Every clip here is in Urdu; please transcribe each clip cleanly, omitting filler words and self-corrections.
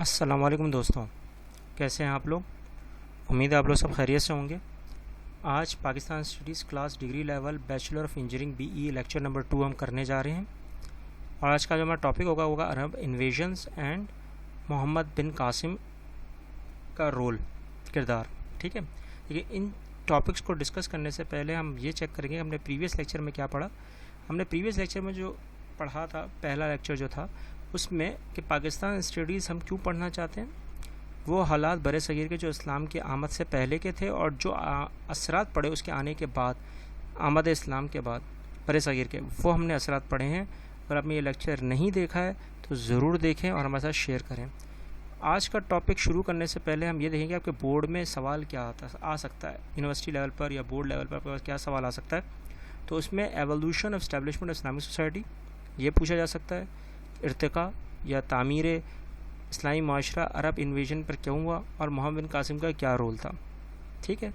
السلام علیکم دوستوں، کیسے ہیں آپ لوگ؟ امید ہے آپ لوگ سب خیریت سے ہوں گے۔ آج Pakistan studies class degree level bachelor of engineering BE lecture number 2 ہم کرنے جا رہے ہیں، اور آج کا جو ہمارا ٹاپک ہوگا عرب انویژنز اینڈ محمد بن قاسم کا رول، کردار۔ ٹھیک ہے، لیکن ان ٹاپکس کو ڈسکس کرنے سے پہلے ہم یہ چیک کریں گے ہم نے پریویس لیکچر میں کیا پڑھا۔ ہم نے پریویس لیکچر میں جو پڑھا تھا، پہلا لیکچر جو تھا اس میں کہ پاکستان اسٹڈیز ہم کیوں پڑھنا چاہتے ہیں، وہ حالات برِ صغیر کے جو اسلام کی آمد سے پہلے کے تھے اور جو اثرات پڑے اس کے آنے کے بعد، آمد اسلام کے بعد برِ صغیر کے، وہ ہم نے اثرات پڑھے ہیں۔ اگر آپ نے یہ لیکچر نہیں دیکھا ہے تو ضرور دیکھیں اور ہمارے ساتھ شیئر کریں۔ آج کا ٹاپک شروع کرنے سے پہلے ہم یہ دیکھیں گے آپ کے بورڈ میں سوال کیا آ سکتا ہے، یونیورسٹی لیول پر یا بورڈ لیول پر کیا سوال آ سکتا ہے۔ تو اس میں evolution of establishment of Islamic society یہ پوچھا جا سکتا ہے، ارتقاء یا تعمیر اسلامی معاشرہ عرب انویژن پر کیوں ہوا، اور محمد بن قاسم کا کیا رول تھا۔ ٹھیک ہے،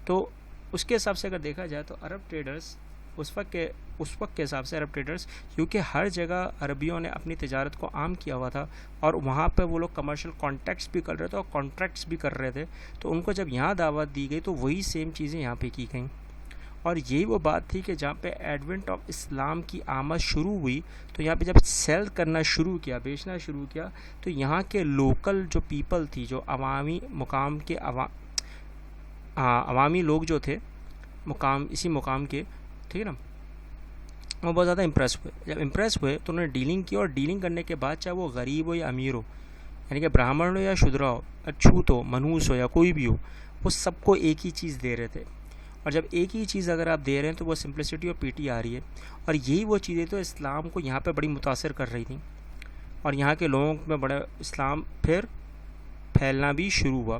تو اس کے حساب سے اگر دیکھا جائے تو عرب ٹریڈرز اس وقت کے حساب سے عرب ٹریڈرز، کیونکہ ہر جگہ عربیوں نے اپنی تجارت کو عام کیا ہوا تھا اور وہاں پہ وہ لوگ کمرشل کانٹیکٹس بھی کر رہے تھے اور کانٹریکٹس بھی کر رہے تھے، تو ان کو جب یہاں دعوت دی گئی تو وہی سیم چیزیں یہاں پہ کی گئیں۔ اور یہی وہ بات تھی کہ جہاں پہ ایڈونٹ آف اسلام کی آمد شروع ہوئی تو یہاں پہ جب سیل کرنا شروع کیا، بیچنا شروع کیا، تو یہاں کے لوکل جو پیپل تھی، جو عوامی مقام کے عوامی لوگ جو تھے اسی مقام کے، ٹھیک ہے نا، وہ بہت زیادہ امپریس ہوئے۔ جب امپریس ہوئے تو انہوں نے ڈیلنگ کی، اور ڈیلنگ کرنے کے بعد چاہے وہ غریب ہو یا امیر ہو، یعنی کہ برہمن ہو یا شودرا ہو، اچھوت ہو، منحوس ہو یا کوئی بھی ہو، وہ سب کو ایک ہی چیز دے رہے تھے۔ اور جب ایک ہی چیز اگر آپ دے رہے ہیں تو وہ سمپلسٹی اور پیٹی آ رہی ہے، اور یہی وہ چیزیں تو اسلام کو یہاں پہ بڑی متاثر کر رہی تھیں، اور یہاں کے لوگوں میں بڑا اسلام پھر پھیلنا بھی شروع ہوا،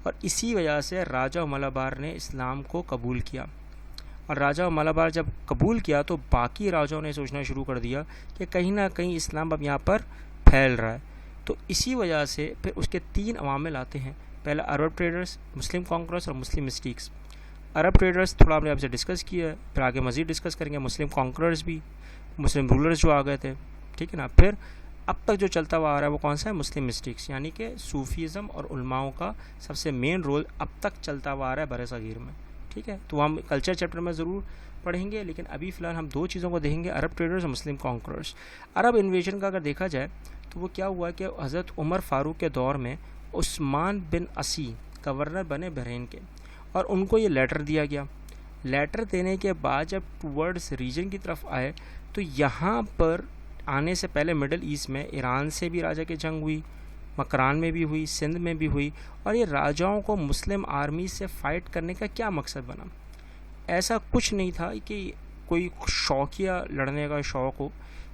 اور اسی وجہ سے راجہ مالابار نے اسلام کو قبول کیا۔ اور راجہ مالابار جب قبول کیا تو باقی راجوں نے سوچنا شروع کر دیا کہ کہیں نہ کہیں اسلام اب یہاں پر پھیل رہا ہے۔ تو اسی وجہ سے پھر اس کے 3 عوامل آتے ہیں، پہلا عرب ٹریڈرز، مسلم کانکررز اور مسلم مسٹیکس۔ عرب ٹریڈرز تھوڑا ہم نے آپ سے ڈسکس کیا ہے، پھر آگے مزید ڈسکس کریں گے مسلم کانکررز بھی، مسلم رولرز جو آ گئے تھے، ٹھیک ہے نا۔ پھر اب تک جو چلتا ہوا آ رہا ہے وہ کون سا ہے، مسلم مسٹیکس، یعنی کہ صوفیزم اور علماؤں کا سب سے مین رول اب تک چلتا ہوا آ رہا ہے برِ صغیر میں، ٹھیک ہے۔ تو ہم کلچر چیپٹر میں ضرور پڑھیں گے، لیکن ابھی فی الحال ہم 2 چیزوں کو دیکھیں گے، عرب ٹریڈرز اور مسلم کانکررز۔ عرب انویژن کا اگر دیکھا جائے تو وہ کیا ہوا کہ حضرت عمر فاروق کے دور میں عثمان بن عسی گورنر بنے بحرین کے، اور ان کو یہ لیٹر دیا گیا۔ لیٹر دینے کے بعد جب ٹورڈز ریجن کی طرف آئے تو یہاں پر آنے سے پہلے مڈل ایسٹ میں ایران سے بھی راجہ کی جنگ ہوئی، مکران میں بھی ہوئی، سندھ میں بھی ہوئی، اور یہ راجاؤں کو مسلم آرمی سے فائٹ کرنے کا کیا مقصد بنا؟ ایسا کچھ نہیں تھا کہ کوئی شوقیہ لڑنے کا شوق ہو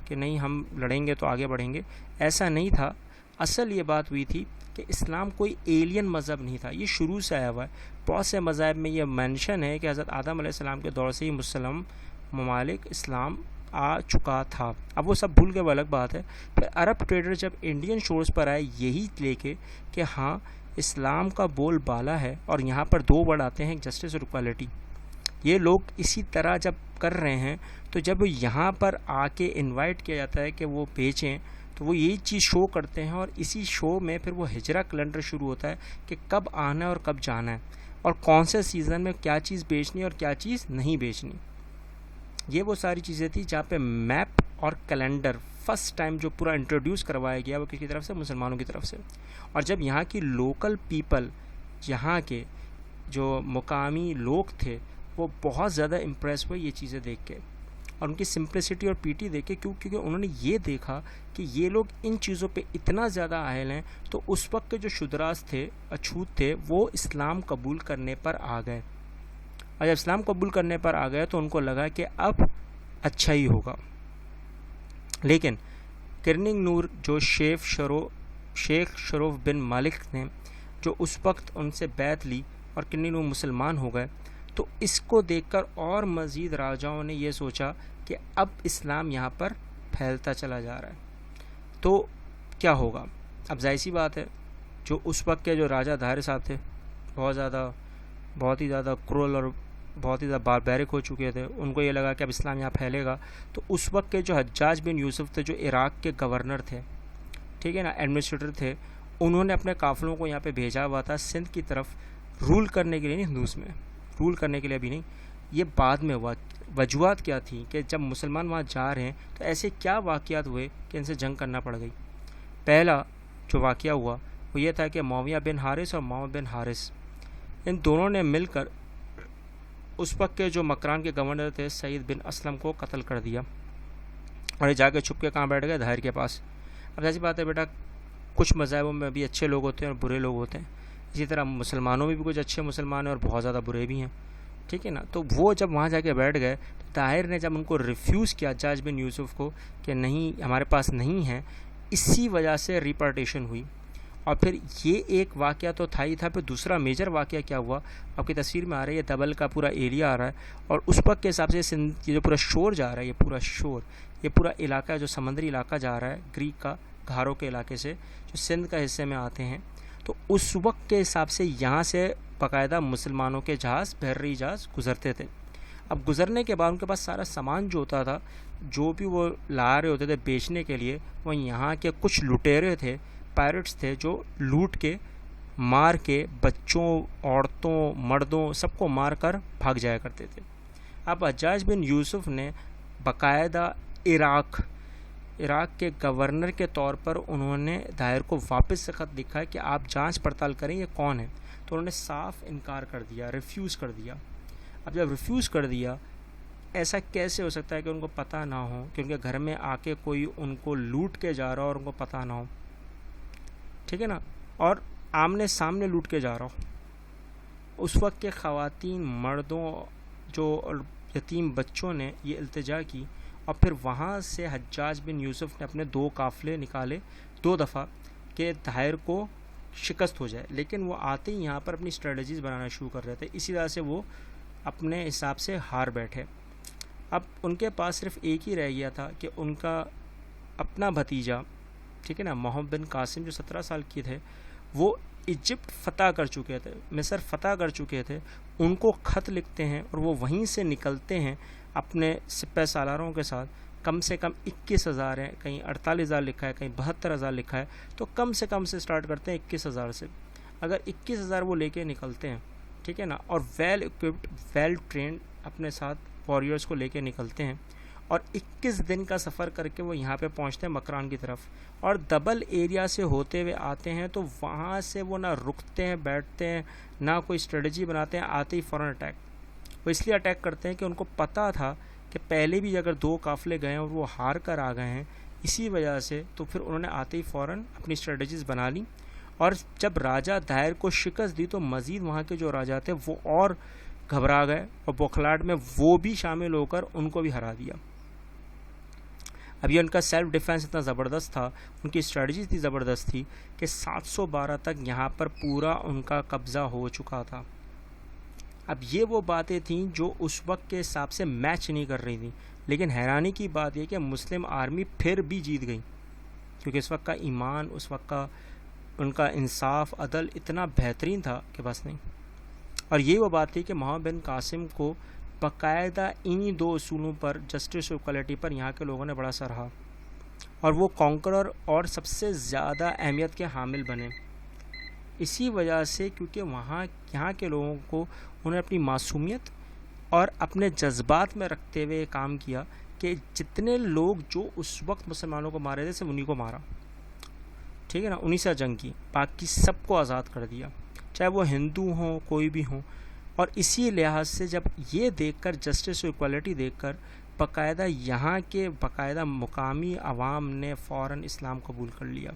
کہ نہیں ہم لڑیں گے تو آگے بڑھیں گے، ایسا نہیں تھا۔ اصل یہ بات ہوئی تھی کہ اسلام کوئی ایلین مذہب نہیں تھا، یہ شروع سے آیا ہوا ہے۔ بہت سے مذاہب میں یہ مینشن ہے کہ حضرت آدم علیہ السلام کے دور سے ہی مسلم ممالک اسلام آ چکا تھا، اب وہ سب بھول کے وہ الگ بات ہے۔ پھر عرب ٹریڈر جب انڈین شورز پر آئے یہی لے کے کہ ہاں اسلام کا بول بالا ہے، اور یہاں پر 2 ورڈ آتے ہیں، جسٹس اور اکوالٹی۔ یہ لوگ اسی طرح جب کر رہے ہیں تو جب یہاں پر آ کے انوائٹ کیا جاتا ہے کہ وہ بیچیں تو وہ یہی چیز شو کرتے ہیں، اور اسی شو میں پھر وہ ہجرہ کیلنڈر شروع ہوتا ہے کہ کب آنا ہے اور کب جانا ہے، اور کون سے سیزن میں کیا چیز بیچنی اور کیا چیز نہیں بیچنی۔ یہ وہ ساری چیزیں تھیں جہاں پہ میپ اور کیلنڈر فرسٹ ٹائم جو پورا انٹروڈیوس کروایا گیا وہ کس کی طرف سے، مسلمانوں کی طرف سے۔ اور جب یہاں کی لوکل پیپل، یہاں کے جو مقامی لوگ تھے، وہ بہت زیادہ امپریس ہوئے یہ چیزیں دیکھ کے، اور ان کی سمپلسٹی اور پیٹی دیکھ کے، کیونکہ انہوں نے یہ دیکھا کہ یہ لوگ ان چیزوں پہ اتنا زیادہ عائل ہیں، تو اس وقت کے جو شودراس تھے، اچھوت تھے، وہ اسلام قبول کرنے پر آ گئے، اور جب اسلام قبول کرنے پر آ گئے تو ان کو لگا کہ اب اچھا ہی ہوگا۔ لیکن کرننگ نور جو شیخ شروف بن مالک نے جو اس وقت ان سے بیعت لی اور کرننگ نور مسلمان ہو گئے، تو اس کو دیکھ کر اور مزید راجاؤں نے یہ سوچا کہ اب اسلام یہاں پر پھیلتا چلا جا رہا ہے، تو کیا ہوگا؟ اب ظاہر سی بات ہے، جو اس وقت کے جو راجہ دھارے صاحب تھے، بہت ہی زیادہ کرول اور بہت ہی زیادہ باربیرک ہو چکے تھے، ان کو یہ لگا کہ اب اسلام یہاں پھیلے گا۔ تو اس وقت کے جو حجاج بن یوسف تھے، جو عراق کے گورنر تھے، ٹھیک ہے نا، ایڈمنسٹریٹر تھے، انہوں نے اپنے قافلوں کو یہاں پہ بھیجا ہوا تھا سندھ کی طرف رول کرنے کے لیے، نہیں ہندوز میں رول کرنے کے لیے بھی نہیں، یہ بعد میں ہوا۔ وجوہات کیا تھیں کہ جب مسلمان وہاں جا رہے ہیں تو ایسے کیا واقعات ہوئے کہ ان سے جنگ کرنا پڑ گئی؟ پہلا جو واقعہ ہوا وہ یہ تھا کہ معاویہ بن حارث اور معاویہ بن حارث ان دونوں نے مل کر اس وقت کے جو مکران کے گورنر تھے سعید بن اسلم کو قتل کر دیا، اور یہ جا کے چھپ کے کہاں بیٹھ گئے؟ ظاہر کے پاس۔ اب ایسی بات ہے بیٹا، کچھ مذاہبوں میں بھی اچھے لوگ ہوتے ہیں اور برے لوگ ہوتے ہیں، اسی طرح مسلمانوں میں بھی کچھ اچھے مسلمان ہیں اور بہت زیادہ برے بھی ہیں، ٹھیک ہے نا؟ تو وہ جب وہاں جا کے بیٹھ گئے تو طاہر نے جب ان کو ریفیوز کیا حجاج بن یوسف کو کہ نہیں ہمارے پاس نہیں ہے، اسی وجہ سے ریپارٹیشن ہوئی۔ اور پھر یہ ایک واقعہ تو تھا ہی تھا، پھر دوسرا میجر واقعہ کیا ہوا آپ کی تصویر میں آ رہا ہے، یہ دبل کا پورا ایریا آ رہا ہے، اور اس وقت کے حساب سے سندھ یہ جو پورا شور جا رہا ہے، یہ پورا علاقہ جو سمندری علاقہ جا رہا ہے گریک کا گھاروں کے علاقے سے جو سندھ کا حصے میں آتے ہیں، تو اس وقت کے حساب سے یہاں سے باقاعدہ مسلمانوں کے جہاز بحری جہاز گزرتے تھے۔ اب گزرنے کے بعد ان کے پاس سارا سامان جو ہوتا تھا، جو بھی وہ لا رہے ہوتے تھے بیچنے کے لیے، وہ یہاں کے کچھ لٹیرے تھے، پائرٹس تھے، جو لوٹ کے مار کے بچوں، عورتوں، مردوں سب کو مار کر بھاگ جایا کرتے تھے۔ اب حجاج بن یوسف نے باقاعدہ عراق کے گورنر کے طور پر انہوں نے طاہر کو واپس سے خط لکھا ہے کہ آپ جانچ پڑتال کریں یہ کون ہے، تو انہوں نے صاف انکار کر دیا، ریفیوز کر دیا۔ اب جب ریفیوز کر دیا، ایسا کیسے ہو سکتا ہے کہ ان کو پتہ نہ ہو کہ ان کے گھر میں آ کے کوئی ان کو لوٹ کے جا رہا ہو اور ان کو پتہ نہ ہو، ٹھیک ہے نا، اور آمنے سامنے لوٹ کے جا رہا ہو۔ اس وقت کے خواتین، مردوں، جو یتیم بچوں نے یہ التجا کی، اور پھر وہاں سے حجاج بن یوسف نے اپنے 2 قافلے نکالے 2 دفعہ کہ طاہر کو شکست ہو جائے، لیکن وہ آتے ہی یہاں پر اپنی اسٹریٹجیز بنانا شروع کر رہے تھے، اسی طرح سے وہ اپنے حساب سے ہار بیٹھے۔ اب ان کے پاس صرف ایک ہی رہ گیا تھا کہ ان کا اپنا بھتیجا، ٹھیک ہے نا، محمد بن قاسم جو 17 سال کے تھے، وہ ایجپٹ فتح کر چکے تھے، مصر فتح کر چکے تھے، ان کو خط لکھتے ہیں اور وہ وہیں سے نکلتے ہیں اپنے سپہ سالاروں کے ساتھ۔ کم سے کم 21,000 ہیں، کہیں 48,000 لکھا ہے، کہیں 72,000 لکھا ہے، تو کم سے کم سے سٹارٹ کرتے ہیں 21,000 سے۔ اگر 21,000 وہ لے کے نکلتے ہیں، ٹھیک ہے نا، اور ویل اکوپڈ، ویل ٹرینڈ اپنے ساتھ وارریورس کو لے کے نکلتے ہیں، اور 21 دن کا سفر کر کے وہ یہاں پہ پہنچتے ہیں مکران کی طرف، اور دبل ایریا سے ہوتے ہوئے آتے ہیں، تو وہاں سے وہ نہ رکتے ہیں، بیٹھتے ہیں، نہ کوئی اسٹریٹجی بناتے ہیں، آتے ہی فوراً اٹیک۔ وہ اس لیے اٹیک کرتے ہیں کہ ان کو پتہ تھا کہ پہلے بھی اگر 2 قافلے گئے ہیں اور وہ ہار کر آ گئے ہیں، اسی وجہ سے تو پھر انہوں نے آتے ہی فوراً اپنی اسٹریٹجیز بنا لی، اور جب راجہ طاہر کو شکست دی تو مزید وہاں کے جو راجہ تھے وہ اور گھبرا گئے، اور بوکھلاٹ میں وہ بھی شامل ہو کر ان کو بھی ہرا دیا۔ اب یہ ان کا سیلف ڈیفینس اتنا زبردست تھا، ان کی اسٹریٹجی اتنی زبردست تھی کہ 712 تک یہاں پر پورا ان کا قبضہ ہو چکا تھا۔ اب یہ وہ باتیں تھیں جو اس وقت کے حساب سے میچ نہیں کر رہی تھیں، لیکن حیرانی کی بات یہ کہ مسلم آرمی پھر بھی جیت گئی، کیونکہ اس وقت کا ایمان، اس وقت کا ان کا انصاف، عدل اتنا بہترین تھا کہ بس نہیں۔ اور یہ وہ بات تھی کہ محمد بن قاسم کو باقاعدہ انہی 2 اصولوں پر، جسٹس اور ایکوالٹی پر، یہاں کے لوگوں نے بڑا سراہا، اور وہ کانکرر اور سب سے زیادہ اہمیت کے حامل بنے اسی وجہ سے، کیونکہ یہاں کے لوگوں کو انہوں نے اپنی معصومیت اور اپنے جذبات میں رکھتے ہوئے کام کیا کہ جتنے لوگ جو اس وقت مسلمانوں کو مارے تھے صرف انہی کو مارا، ٹھیک ہے نا، انہی سے جنگ کی، باقی سب کو آزاد کر دیا، چاہے وہ ہندو ہوں کوئی بھی ہوں۔ اور اسی لحاظ سے جب یہ دیکھ کر، جسٹس اور ایکوالٹی دیکھ کر، باقاعدہ یہاں کے باقاعدہ مقامی عوام نے فوراً اسلام قبول کر لیا۔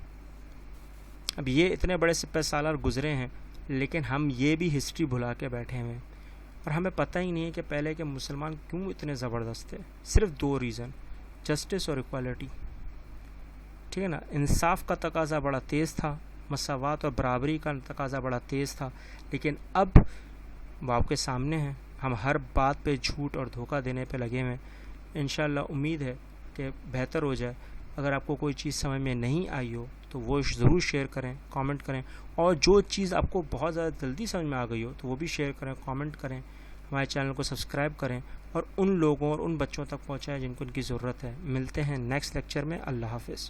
اب یہ اتنے بڑے سپہ سالار گزرے ہیں، لیکن ہم یہ بھی ہسٹری بھلا کے بیٹھے ہوئے ہیں، اور ہمیں پتہ ہی نہیں ہے کہ پہلے کے مسلمان کیوں اتنے زبردست تھے۔ صرف 2 ریزن، جسٹس اور ایکوالٹی، ٹھیک ہے نا، انصاف کا تقاضا بڑا تیز تھا، مساوات اور برابری کا تقاضا بڑا تیز تھا، لیکن اب وہ آپ کے سامنے ہیں، ہم ہر بات پہ جھوٹ اور دھوکہ دینے پہ لگے ہوئے ہیں۔ انشاءاللہ امید ہے کہ بہتر ہو جائے۔ اگر آپ کو کوئی چیز سمجھ میں نہیں آئی ہو تو وہ ضرور شیئر کریں، کامنٹ کریں، اور جو چیز آپ کو بہت زیادہ جلدی سمجھ میں آ گئی ہو تو وہ بھی شیئر کریں، کامنٹ کریں، ہمارے چینل کو سبسکرائب کریں، اور ان لوگوں اور ان بچوں تک پہنچائیں جن کو ان کی ضرورت ہے۔ ملتے ہیں نیکسٹ لیکچر میں۔ اللہ حافظ۔